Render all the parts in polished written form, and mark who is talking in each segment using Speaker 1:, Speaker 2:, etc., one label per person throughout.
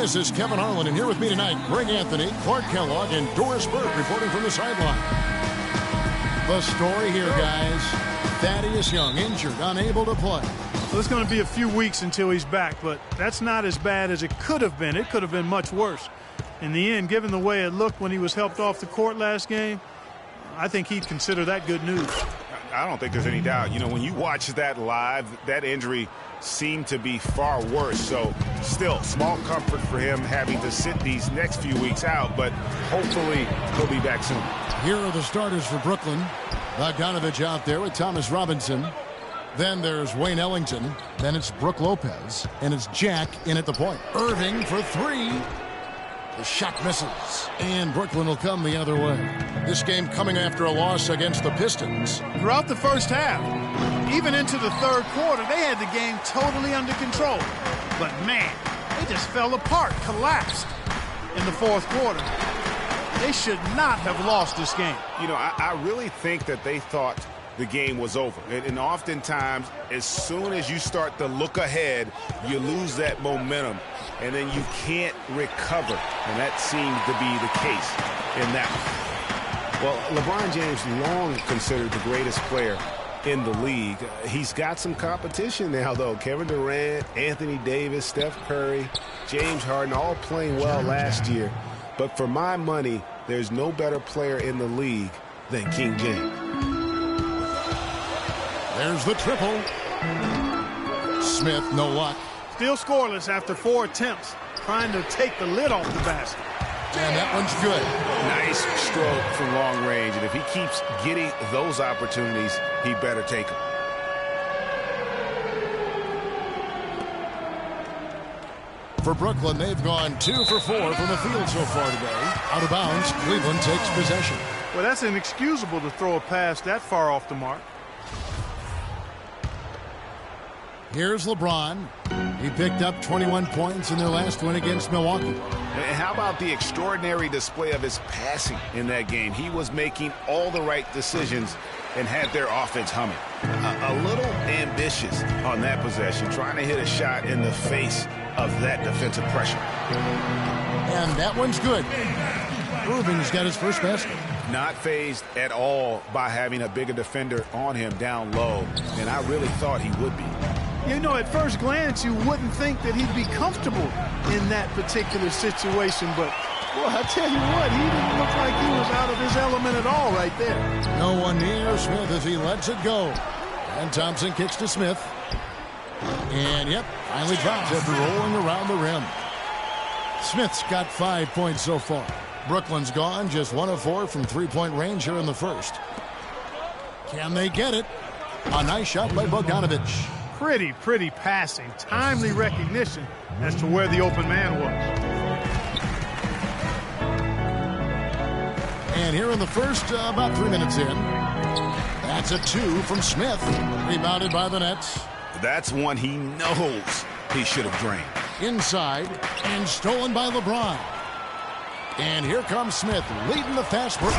Speaker 1: This is Kevin Harlan, and here with me tonight, Greg Anthony, Clark Kellogg, and Doris Burke reporting from the sideline. The story here, guys, Thaddeus Young injured, unable to play.
Speaker 2: Well, it's going to be a few weeks until he's back, but that's not as bad as it could have been. It could have been much worse. In the end, given the way it looked when he was helped off the court last game, I think he'd consider that good news.
Speaker 3: I don't think there's any doubt. You know, when you watch that live, that injury seemed to be far worse. So still, small comfort for him having to sit these next few weeks out, but hopefully he'll be back soon.
Speaker 1: Here are the starters for Brooklyn. Bogdanovich out there with Thomas Robinson. Then there's Wayne Ellington. Then it's Brook Lopez. And it's Jack in at the point. Irving for three. The shot misses. And Brooklyn will come the other way. This game coming after a loss against the Pistons.
Speaker 2: Throughout the first half, even into the third quarter, they had the game totally under control. But, man, they just fell apart, collapsed in the fourth quarter. They should not have lost this game.
Speaker 3: You know, I really think that they thought the game was over. And oftentimes, as soon as you start to look ahead, you lose that momentum, and then you can't recover. And that seemed to be the case in that one. Well, LeBron James long considered the greatest player in the league. He's got some competition now, though. Kevin Durant, Anthony Davis, Steph Curry, James Harden, all playing well last year. But for my money, there's no better player in the league than King James.
Speaker 1: There's the triple. Smith, no luck.
Speaker 2: Still scoreless after 4 attempts, trying to take the lid off the basket.
Speaker 1: And that one's good.
Speaker 3: Nice stroke from long range. And if he keeps getting those opportunities, he better take them.
Speaker 1: For Brooklyn, they've gone 2 for 4 from the field so far today. Out of bounds, Cleveland takes possession.
Speaker 2: Well, that's inexcusable to throw a pass that far off the mark.
Speaker 1: Here's LeBron. He picked up 21 points in their last win against Milwaukee.
Speaker 3: And how about the extraordinary display of his passing in that game? He was making all the right decisions and had their offense humming. A little ambitious on that possession, trying to hit a shot in the face of that defensive pressure.
Speaker 1: And that one's good. Irving's got his first basket.
Speaker 3: Not fazed at all by having a bigger defender on him down low, and I really thought he would be.
Speaker 2: You know, at first glance, you wouldn't think that he'd be comfortable in that particular situation, but, well, I tell you what, he didn't look like he was out of his element at all right there.
Speaker 1: No one near Smith as he lets it go. And Thompson kicks to Smith. And, yep, finally drops after rolling around the rim. Smith's got 5 points so far. Brooklyn's gone just 1 of 4 from three-point range here in the first. Can they get it? A nice shot by Bogdanovich.
Speaker 2: Pretty passing. Timely recognition as to where the open man was.
Speaker 1: And here in the first, about 3 minutes in, that's a 2 from Smith. Rebounded by the Nets.
Speaker 3: That's one he knows he should have drained.
Speaker 1: Inside, and stolen by LeBron. And here comes Smith, leading the fast break.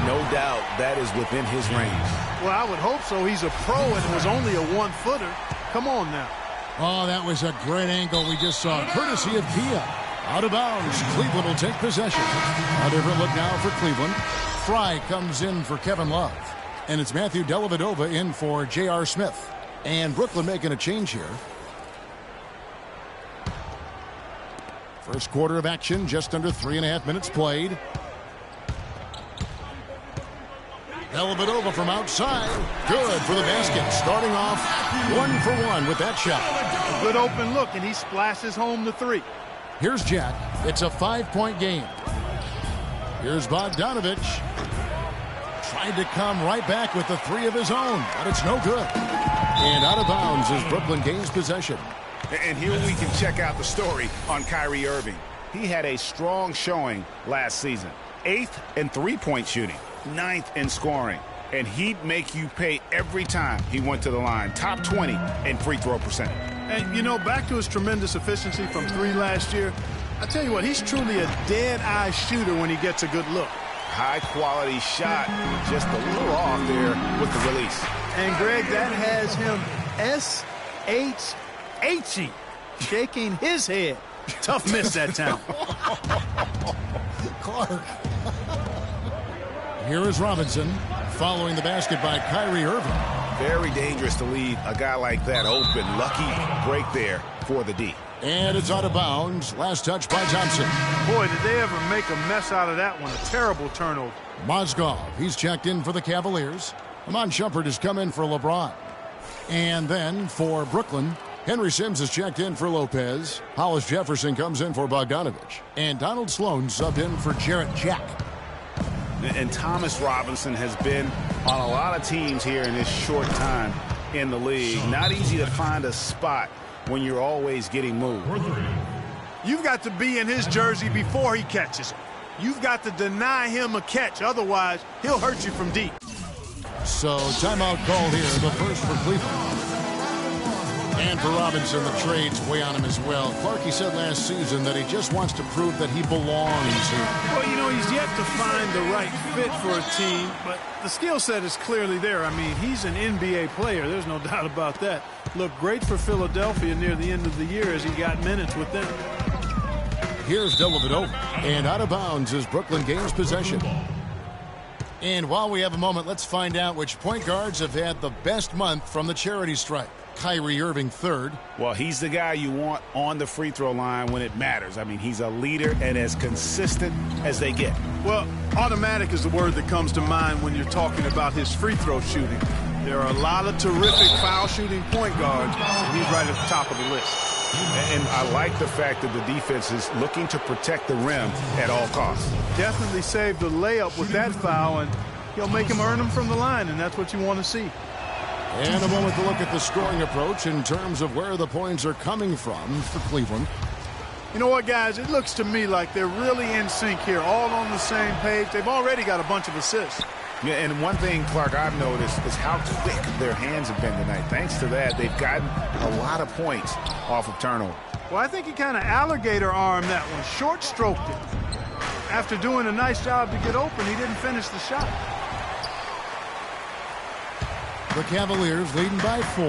Speaker 3: No doubt that is within his range.
Speaker 2: Well, I would hope so. He's a pro and it was only a 1-footer. Come on now.
Speaker 1: Oh, that was a great angle we just saw, courtesy of Kia. Out of bounds, Cleveland will take possession. A different look now for Cleveland. Fry comes in for Kevin Love. And it's Matthew Dellavedova in for J.R. Smith. And Brooklyn making a change here. First quarter of action, just under 3.5 minutes played. Dellavedova from outside. Good for the basket. Starting off 1 for 1 with that shot.
Speaker 2: A good open look, and he splashes home the 3.
Speaker 1: Here's Jack. It's a 5-point game. Here's Bogdanovich. Tried to come right back with the 3 of his own, but it's no good. And out of bounds as Brooklyn gains possession.
Speaker 3: And here we can check out the story on Kyrie Irving. He had a strong showing last season. 8th in three-point shooting, 9th in scoring. And he'd make you pay every time he went to the line. Top 20 in free throw percentage.
Speaker 2: And, you know, back to his tremendous efficiency from 3 last year, I tell you what, he's truly a dead-eye shooter when he gets a good look.
Speaker 3: High-quality shot, just a little off there with the release.
Speaker 2: And, Greg, that has him S-H-H-E shaking his head. Tough miss that time.
Speaker 1: Clark. Here is Robinson following the basket by Kyrie Irving.
Speaker 3: Very dangerous to leave a guy like that open. Lucky break there for the D.
Speaker 1: And it's out of bounds. Last touch by Thompson.
Speaker 2: Boy, did they ever make a mess out of that one. A terrible turnover.
Speaker 1: Mozgov, he's checked in for the Cavaliers. Amon Shumpert has come in for LeBron. And then for Brooklyn, Henry Sims has checked in for Lopez. Hollis Jefferson comes in for Bogdanovich. And Donald Sloan subbed in for Jarrett Jack.
Speaker 3: And Thomas Robinson has been on a lot of teams here in this short time in the league. Not easy to find a spot when you're always getting moved.
Speaker 2: You've got to be in his jersey before he catches it. You've got to deny him a catch. Otherwise, he'll hurt you from deep.
Speaker 1: So timeout call here, the first for Cleveland. And for Robinson, the trade's way on him as well. Clark, said last season that he just wants to prove that he belongs here.
Speaker 2: Well, you know, he's yet to find the right fit for a team, but the skill set is clearly there. I mean, he's an NBA player. There's no doubt about that. Looked great for Philadelphia near the end of the year as he got minutes with them.
Speaker 1: Here's Dellavedova. And out of bounds as Brooklyn gains possession. And while we have a moment, let's find out which point guards have had the best month from the charity stripe. Kyrie Irving third.
Speaker 3: Well, he's the guy you want on the free throw line when it matters. I mean, he's a leader and as consistent as they get.
Speaker 2: Well, automatic is the word that comes to mind when you're talking about his free throw shooting. There are a lot of terrific foul shooting point guards, and he's right at the top of the list.
Speaker 3: And I like the fact that the defense is looking to protect the rim at all costs.
Speaker 2: Definitely saved the layup with that foul, and he'll make him earn them from the line, and that's what you want to see.
Speaker 1: And a moment to look at the scoring approach in terms of where the points are coming from for Cleveland.
Speaker 2: You know what, guys? It looks to me like they're really in sync here, all on the same page. They've already got a bunch of assists.
Speaker 3: Yeah, and one thing, Clark, I've noticed is how quick their hands have been tonight. Thanks to that, they've gotten a lot of points off of turnover.
Speaker 2: Well, I think he kind of alligator-armed that one, short-stroked it. After doing a nice job to get open, he didn't finish the shot.
Speaker 1: The Cavaliers leading by 4.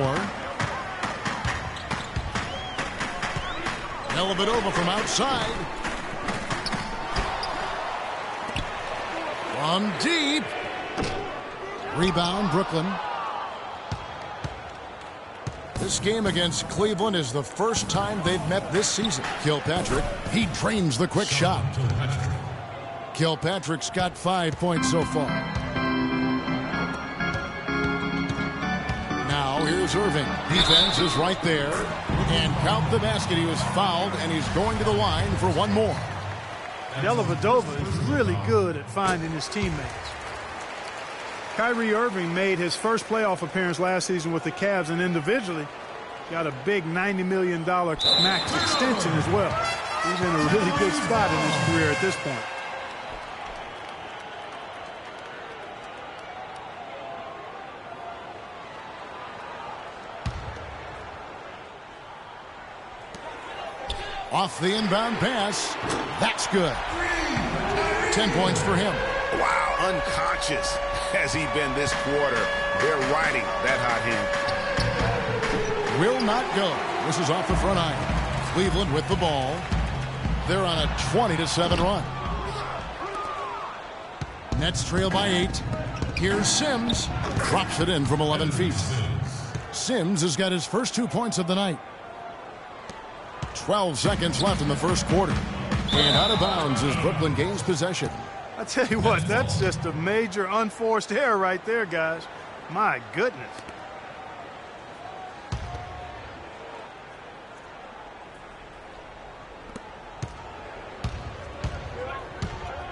Speaker 1: Dellavedova from outside. From deep. Rebound, Brooklyn. This game against Cleveland is the first time they've met this season. Kilpatrick, he drains the quick shot. Kilpatrick's got 5 points so far. Now here's Irving. Defense is right there. And count the basket. He was fouled, and he's going to the line for one more.
Speaker 2: Dellavedova is really good at finding his teammates. Kyrie Irving made his first playoff appearance last season with the Cavs, and individually got a big $90 million max extension as well. He's in a really good spot in his career at this point.
Speaker 1: Off the inbound pass. That's good. 10 points for him.
Speaker 3: Wow, unconscious has he been this quarter. They're riding that hot hand.
Speaker 1: Will not go. This is off the front iron. Cleveland with the ball. They're on a 20-7 run. Nets trail by 8. Here's Sims. Drops it in from 11 feet. Sims has got his first 2 points of the night. 12 seconds left in the first quarter. And out of bounds as Brooklyn gains possession.
Speaker 2: I tell you what, that's just a major unforced error right there, guys. My goodness.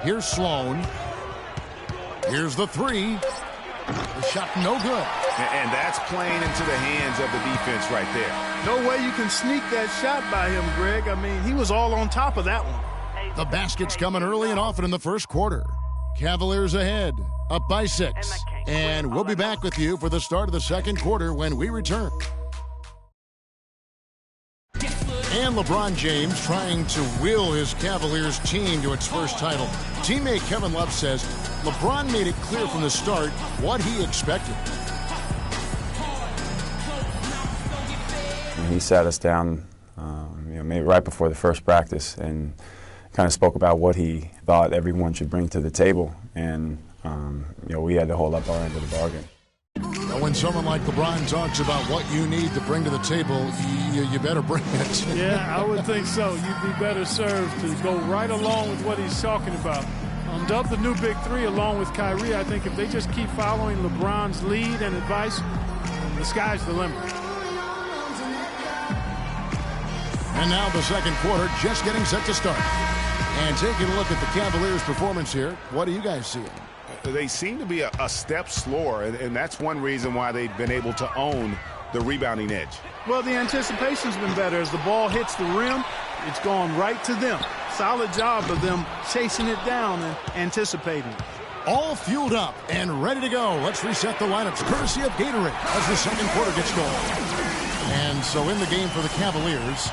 Speaker 1: Here's Sloan. Here's the three. The shot no good.
Speaker 3: And that's playing into the hands of the defense right there.
Speaker 2: No way you can sneak that shot by him, Greg. I mean, he was all on top of that one.
Speaker 1: The basket's coming early and often in the first quarter. Cavaliers ahead, up by 6. And we'll be back with you for the start of the second quarter when we return. And LeBron James trying to will his Cavaliers team to its first title. Teammate Kevin Love says LeBron made it clear from the start what he expected.
Speaker 4: He sat us down maybe right before the first practice, and kind of spoke about what he thought everyone should bring to the table. And, we had to hold up our end of the bargain.
Speaker 1: When someone like LeBron talks about what you need to bring to the table, you better bring it.
Speaker 2: Yeah, I would think so. You'd be better served to go right along with what he's talking about. Dub the new big three along with Kyrie. I think if they just keep following LeBron's lead and advice, the sky's the limit.
Speaker 1: And now the second quarter just getting set to start. And taking a look at the Cavaliers' performance here, what do you guys see?
Speaker 3: They seem to be a step slower, and that's one reason why they've been able to own the rebounding edge.
Speaker 2: Well, the anticipation's been better. As the ball hits the rim, it's gone right to them. Solid job of them chasing it down and anticipating it.
Speaker 1: All fueled up and ready to go. Let's reset the lineups courtesy of Gatorade as the second quarter gets going. And so in the game for the Cavaliers,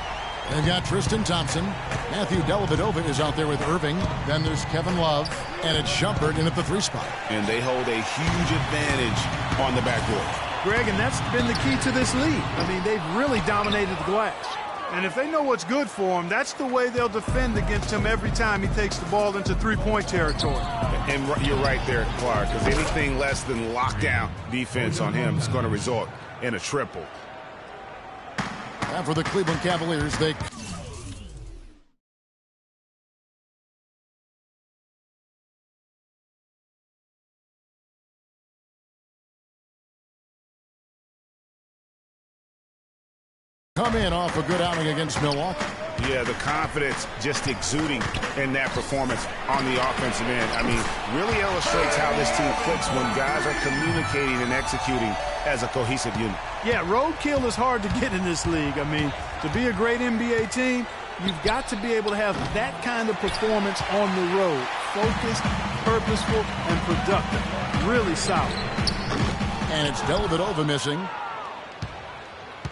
Speaker 1: they've got Tristan Thompson. Matthew Dellavedova is out there with Irving. Then there's Kevin Love. And it's Shumpert in at the 3 spot.
Speaker 3: And they hold a huge advantage on the backboard.
Speaker 2: Greg, and that's been the key to this league. I mean, they've really dominated the glass. And if they know what's good for him, that's the way they'll defend against him every time he takes the ball into three-point territory.
Speaker 3: And you're right there, Clark, because anything less than lockdown defense on him is going to result in a triple.
Speaker 1: And for the Cleveland Cavaliers, they come in off a good outing against Milwaukee.
Speaker 3: Yeah, the confidence just exuding in that performance on the offensive end. I mean, really illustrates how this team clicks when guys are communicating and executing as a cohesive unit.
Speaker 2: Yeah, roadkill is hard to get in this league. I mean, to be a great NBA team, you've got to be able to have that kind of performance on the road. Focused, purposeful, and productive. Really solid.
Speaker 1: And it's Dellavedova missing.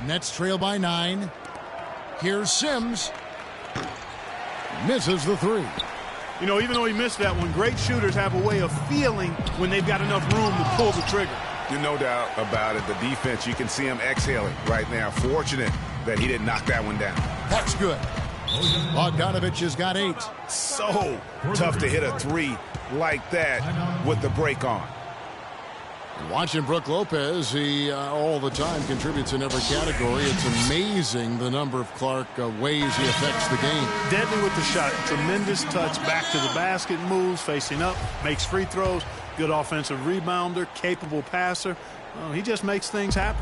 Speaker 1: Nets trail by 9. Here's Sims. Misses the 3.
Speaker 2: You know, even though he missed that one, great shooters have a way of feeling when they've got enough room to pull the trigger.
Speaker 3: There's no doubt about it. The defense, you can see him exhaling right now. Fortunate that he didn't knock that one down.
Speaker 1: That's good. Bogdanovich has got 8.
Speaker 3: So tough to hit a 3 like that with the break on.
Speaker 1: Watching Brook Lopez, he all the time contributes in every category. It's amazing the number of ways he affects the game.
Speaker 2: Deadly with the shot. Tremendous touch back to the basket, moves, facing up, makes free throws. Good offensive rebounder, capable passer. He just makes things happen.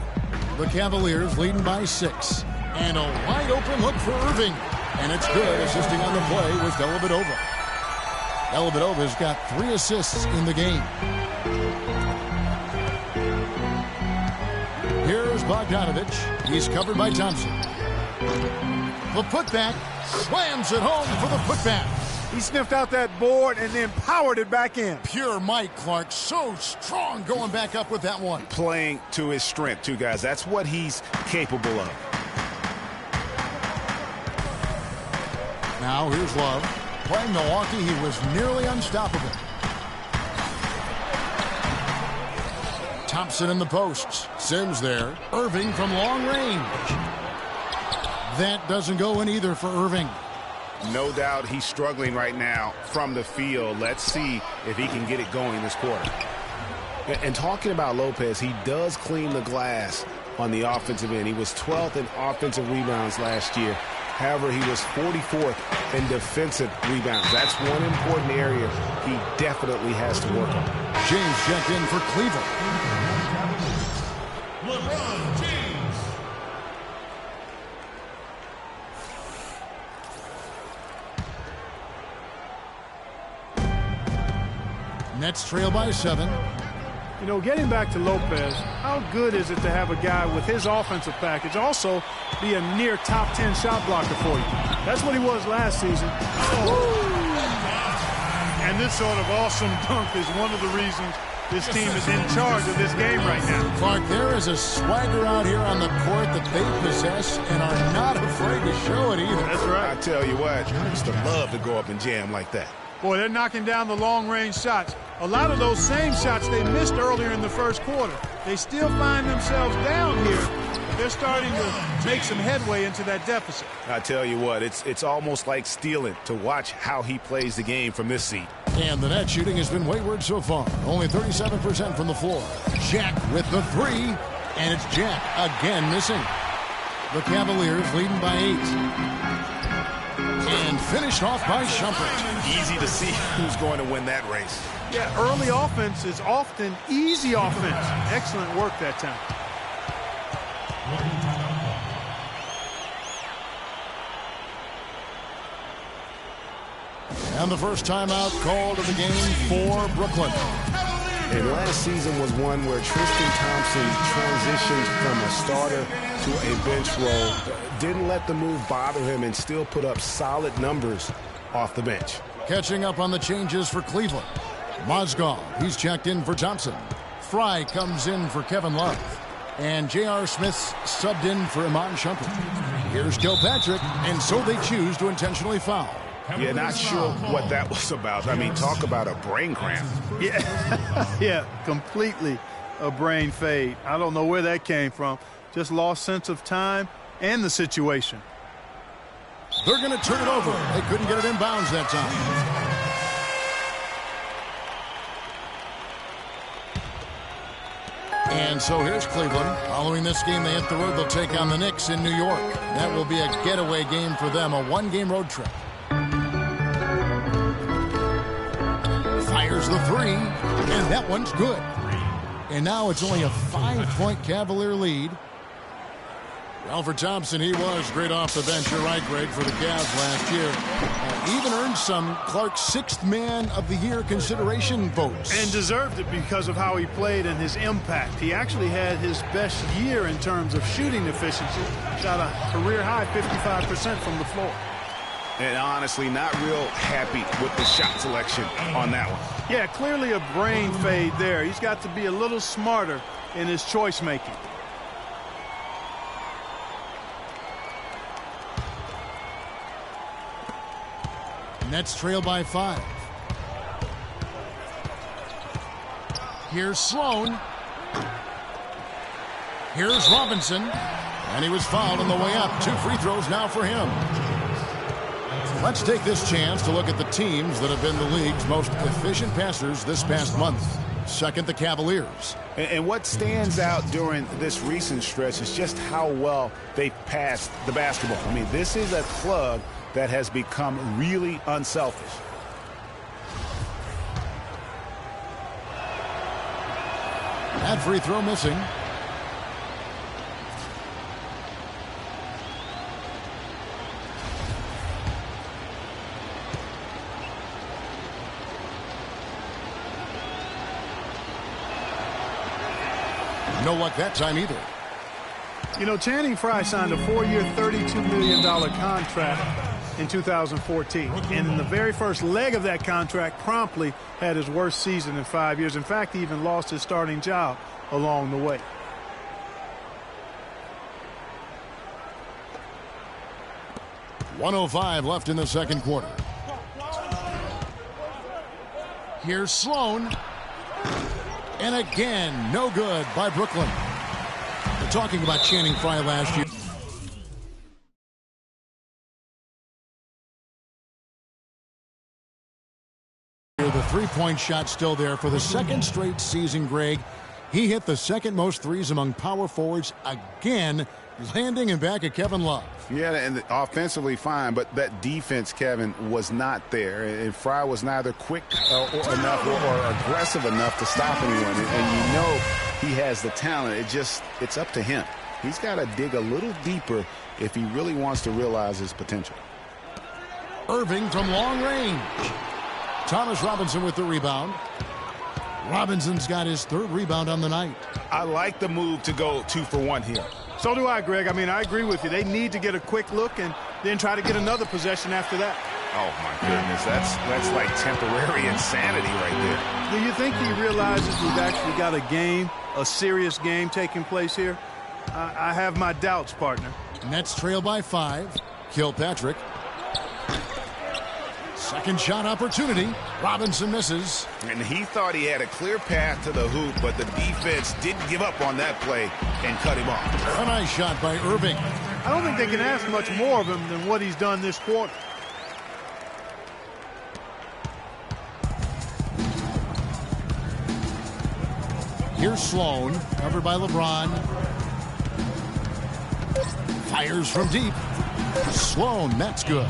Speaker 1: The Cavaliers leading by 6. And a wide open look for Irving. And it's good. Assisting on the play was Dellavedova. Dellavedova's got 3 assists in the game. Here's Bogdanovich. He's covered by Thompson. The putback. Slams it home for the putback.
Speaker 2: He sniffed out that board and then powered it back in.
Speaker 1: Pure Mike Clark. So strong going back up with that one.
Speaker 3: Playing to his strength, too, guys. That's what he's capable of.
Speaker 1: Now here's Love. Playing Milwaukee, he was nearly unstoppable. Thompson in the posts. Sims there. Irving from long range. That doesn't go in either for Irving.
Speaker 3: No doubt he's struggling right now from the field. Let's see if he can get it going this quarter. And talking about Lopez, he does clean the glass on the offensive end. He was 12th in offensive rebounds last year. However, he was 44th in defensive rebounds. That's one important area he definitely has to work on.
Speaker 1: James checked in for Cleveland.
Speaker 5: LeBron James.
Speaker 1: Nets trail by 7.
Speaker 2: You know, getting back to Lopez, how good is it to have a guy with his offensive package also be a near top 10 shot blocker for you? That's what he was last season. And this sort of awesome dunk is one of the reasons this team is in charge of this game right now.
Speaker 1: Clark, there is a swagger out here on the court that they possess and are not afraid to show it either.
Speaker 2: That's right.
Speaker 3: I tell you what, I used to love to go up and jam like that.
Speaker 2: Boy, they're knocking down the long-range shots. A lot of those same shots they missed earlier in the first quarter. They still find themselves down here, They're starting to make some headway into that deficit.
Speaker 3: I tell you what, it's almost like stealing to watch how he plays the game from this seat.
Speaker 1: And the net shooting has been wayward so far. Only 37% from the floor. Jack with the three. And it's Jack again missing. The Cavaliers leading by 8. And finished off by Shumpert.
Speaker 3: Easy to see who's going to win that race.
Speaker 2: Yeah, early offense is often easy offense. Excellent work that time.
Speaker 1: And the first timeout called of the game for Brooklyn.
Speaker 3: And last season was one where Tristan Thompson transitioned from a starter to a bench role. Didn't let the move bother him and still put up solid numbers off the bench.
Speaker 1: Catching up on the changes for Cleveland. Mozgov, he's checked in for Thompson. Fry comes in for Kevin Love. And J.R. Smith's subbed in for Iman Shumpert. Here's Kilpatrick, and so they choose to intentionally foul.
Speaker 3: Yeah, not sure what that was about. I mean, talk about a brain cramp.
Speaker 2: Yeah, yeah, completely a brain fade. I don't know where that came from. Just lost sense of time and the situation.
Speaker 1: They're going to turn it over. They couldn't get it inbounds that time. And so here's Cleveland. Following this game, they hit the road. They'll take on the Knicks in New York. That will be a getaway game for them, a one-game road trip. Fires the three, and that one's good. And now it's only a 5-point Cavalier lead. Well, for Thompson, he was great off the bench. You're right, Greg, for the Cavs last year. Even earned some Clark's 6th Man of the Year consideration votes.
Speaker 2: And deserved it because of how he played and his impact. He actually had his best year in terms of shooting efficiency. Shot a career-high 55% from the floor.
Speaker 3: And honestly, not real happy with the shot selection on that one.
Speaker 2: Yeah, clearly a brain fade there. He's got to be a little smarter in his choice making.
Speaker 1: Nets trail by 5. Here's Sloan. Here's Robinson. And he was fouled on the way up. 2 free throws now for him. Let's take this chance to look at the teams that have been the league's most efficient passers this past month. Second, the Cavaliers.
Speaker 3: And what stands out during this recent stretch is just how well they passed the basketball. I mean, this is a club that has become really unselfish.
Speaker 1: That free throw missing. No luck that time either.
Speaker 2: You know, Channing Frye signed a 4-year, $32 million contract in 2014. And in the very first leg of that contract, promptly had his worst season in 5 years. In fact, he even lost his starting job along the way.
Speaker 1: .105 left in the second quarter. Here's Sloan. And again, no good by Brooklyn. We're talking about Channing Frye last year. The three-point shot still there for the second straight season, Greg. He hit the second most threes among power forwards again, landing in back of Kevin Love.
Speaker 3: Yeah, and offensively fine, but that defense, Kevin, was not there. And Frye was neither quick enough or aggressive enough to stop anyone. And you know he has the talent. It's up to him. He's got to dig a little deeper if he really wants to realize his potential.
Speaker 1: Irving from long range. Thomas Robinson with the rebound. Robinson's got his 3rd rebound on the night.
Speaker 3: I like the move to go 2 for 1 here.
Speaker 2: So do I, Greg. I mean, I agree with you. They need to get a quick look and then try to get another possession after that.
Speaker 3: Oh, my goodness. That's like temporary insanity right there.
Speaker 2: Do you think he realizes we've actually got a game, a serious game taking place here? I have my doubts, partner.
Speaker 1: Nets trail by 5. Kilpatrick. Second shot opportunity. Robinson misses.
Speaker 3: And he thought he had a clear path to the hoop, but the defense didn't give up on that play and cut him off.
Speaker 1: A nice shot by Irving.
Speaker 2: I don't think they can ask much more of him than what he's done this quarter.
Speaker 1: Here's Sloan, covered by LeBron. Fires from deep. Sloan, that's good.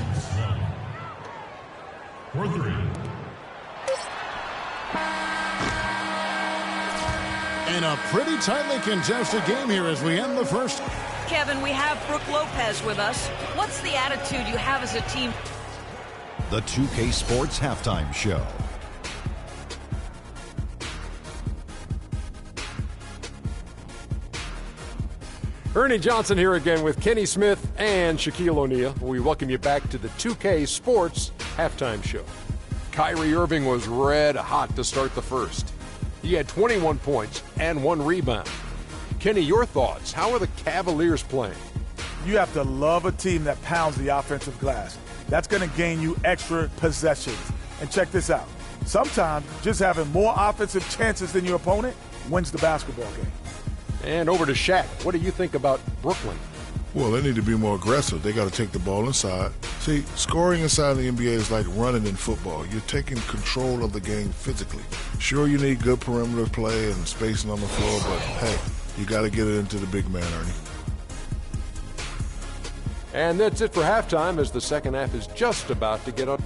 Speaker 5: For three.
Speaker 1: And a pretty tightly contested game here as we end the first.
Speaker 6: Kevin, we have Brook Lopez with us. What's the attitude you have as a team?
Speaker 7: The 2K Sports Halftime Show.
Speaker 8: Ernie Johnson here again with Kenny Smith and Shaquille O'Neal. We welcome you back to the 2K Sports Halftime Show. Kyrie Irving was red hot to start the first. He had 21 points and 1 rebound. Kenny, your thoughts? How are the Cavaliers playing?
Speaker 9: You have to love a team that pounds the offensive glass. That's going to gain you extra possessions. And check this out. Sometimes just having more offensive chances than your opponent wins the basketball game.
Speaker 8: And over to Shaq. What do you think about Brooklyn?
Speaker 10: Well, they need to be more aggressive. They got to take the ball inside. See, scoring inside the NBA is like running in football. You're taking control of the game physically. Sure, you need good perimeter play and spacing on the floor, but hey, you got to get it into the big man, Ernie.
Speaker 8: And that's it for halftime as the second half is just about to get up.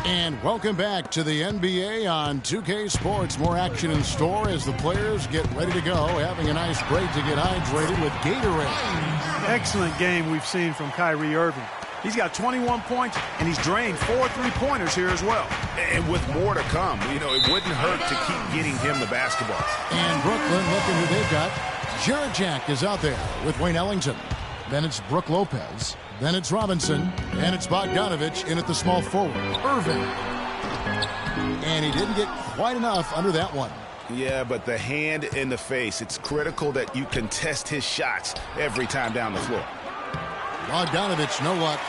Speaker 1: And welcome back to the NBA on 2K Sports. More action in store as the players get ready to go, having a nice break to get hydrated with Gatorade.
Speaker 2: Excellent game we've seen from Kyrie Irving. He's got 21 points, and he's drained 4 3-pointers here as well.
Speaker 3: And with more to come, you know, it wouldn't hurt to keep getting him the basketball.
Speaker 1: And Brooklyn, looking who they've got. Jared Jack is out there with Wayne Ellington. Then it's Brook Lopez. Then it's Robinson. And it's Bogdanovich in at the small forward. Irving. And he didn't get quite enough under that one.
Speaker 3: Yeah, but the hand in the face, it's critical that you contest his shots every time down the floor.
Speaker 1: Bogdanovich, know what?